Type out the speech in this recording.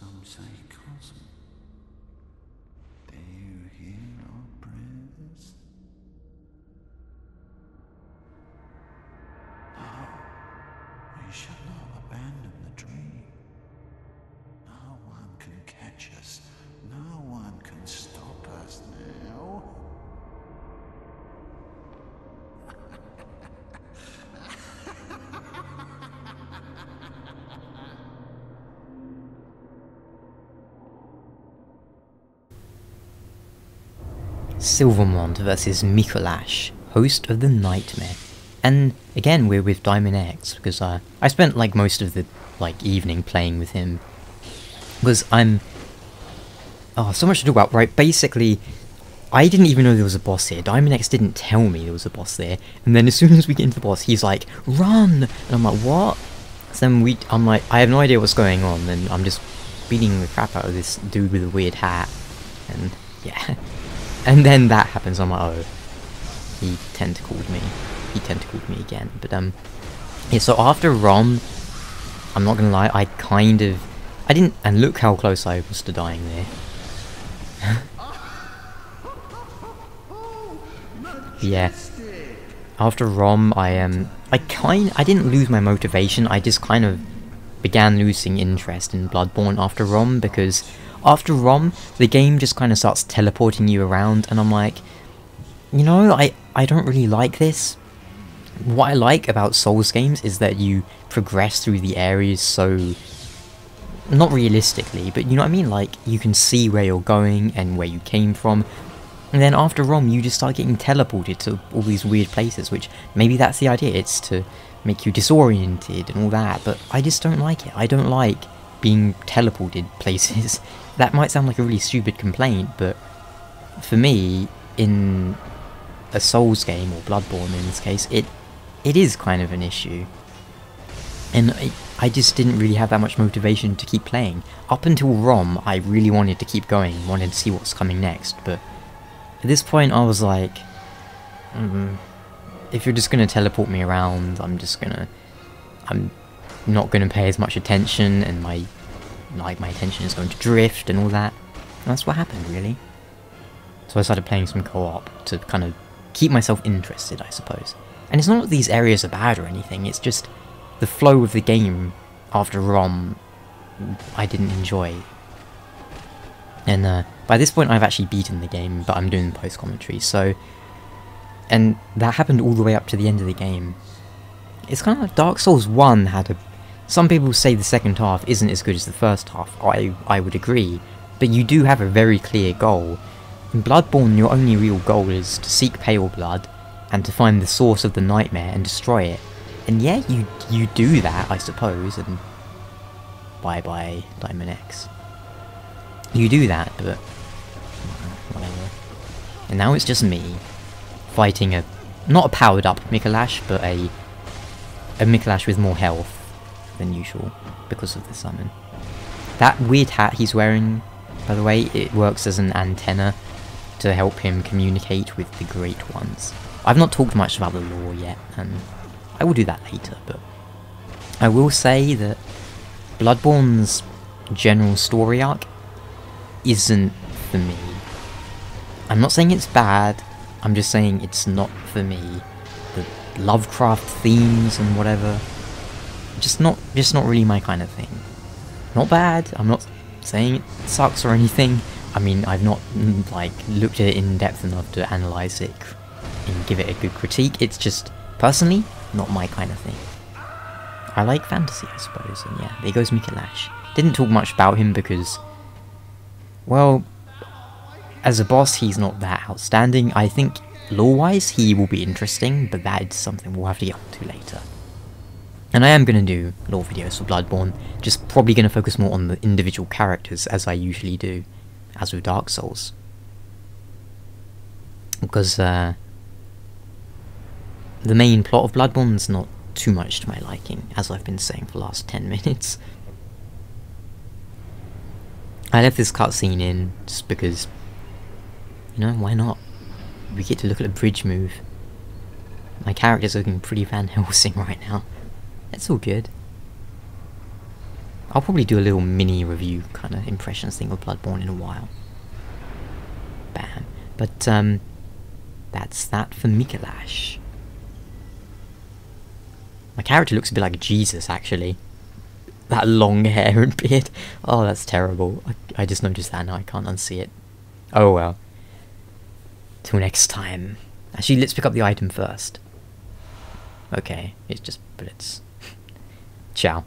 some say cosm. Do you hear our prayers? No, we shall not abandon the dream. No one can catch us. No one can stop us now. Mont versus Micolash, host of the Nightmare. And again, we're with Diamond X, because I spent like most of the evening playing with him. Because so much to talk about, right? Basically, I didn't even know there was a boss here. Diamond X didn't tell me there was a boss there. And then as soon as we get into the boss, he's like, run! And I'm like, what? So then I'm like, I have no idea what's going on, and I'm just beating the crap out of this dude with a weird hat. And yeah. And then that happens, I'm like, oh, he tentacled me. He tentacled me again. But yeah, so after Rom, I'm not gonna lie, I didn't, and look how close I was to dying there. Yeah. After Rom, I didn't lose my motivation, I just kind of began losing interest in Bloodborne after Rom, because after Rom, the game just kind of starts teleporting you around, and I'm like, you know, I don't really like this. What I like about Souls games is that you progress through the areas so, not realistically, but you know what I mean, like, you can see where you're going and where you came from, and then after Rom, you just start getting teleported to all these weird places, which maybe that's the idea, it's to make you disoriented and all that, but I just don't like it. I don't like being teleported places. That might sound like a really stupid complaint, but for me, in a Souls game, or Bloodborne in this case, it is kind of an issue. And I just didn't really have that much motivation to keep playing. Up until Rom, I really wanted to keep going, wanted to see what's coming next, but at this point I was like, if you're just gonna teleport me around, I'm not gonna pay as much attention, and my attention is going to drift and all that. And that's what happened, really. So I started playing some co-op to kind of keep myself interested, I suppose. And it's not that these areas are bad or anything, it's just the flow of the game after Rom I didn't enjoy. And by this point I've actually beaten the game, but I'm doing the post-commentary, so... And that happened all the way up to the end of the game. It's kind of like Dark Souls 1 had a... Some people say the second half isn't as good as the first half. I would agree, but you do have a very clear goal. In Bloodborne, your only real goal is to seek pale blood, and to find the source of the nightmare and destroy it. And yeah, you do that, I suppose, and bye-bye, Diamond X. You do that, but... whatever. And now it's just me, fighting not a powered-up Micolash, but a Micolash with more health than usual, because of the summon. That weird hat he's wearing, by the way, it works as an antenna to help him communicate with the Great Ones. I've not talked much about the lore yet, and I will do that later, but I will say that Bloodborne's general story arc isn't for me. I'm not saying it's bad, I'm just saying it's not for me. The Lovecraft themes and whatever, just not really my kind of thing. Not bad, I'm not saying it sucks or anything. I mean, I've not looked at it in depth enough to analyse it and give it a good critique. It's just, personally, not my kind of thing. I like fantasy, I suppose, and yeah, there goes Micolash. Didn't talk much about him because, well, as a boss he's not that outstanding. I think lore-wise he will be interesting, but that is something we'll have to get onto later. And I am going to do lore videos for Bloodborne, just probably going to focus more on the individual characters as I usually do, as with Dark Souls. Because the main plot of Bloodborne's not too much to my liking, as I've been saying for the last 10 minutes. I left this cutscene in just because, you know, why not? We get to look at a bridge move. My character's looking pretty Van Helsing right now. It's all good. I'll probably do a little mini review kind of impressions thing of Bloodborne in a while. Bam. But that's that for Micolash. My character looks a bit like Jesus, actually. That long hair and beard. Oh, that's terrible. I just noticed that now. I can't unsee it. Oh well. Till next time. Actually, let's pick up the item first. Okay, it's just bullets. Ciao.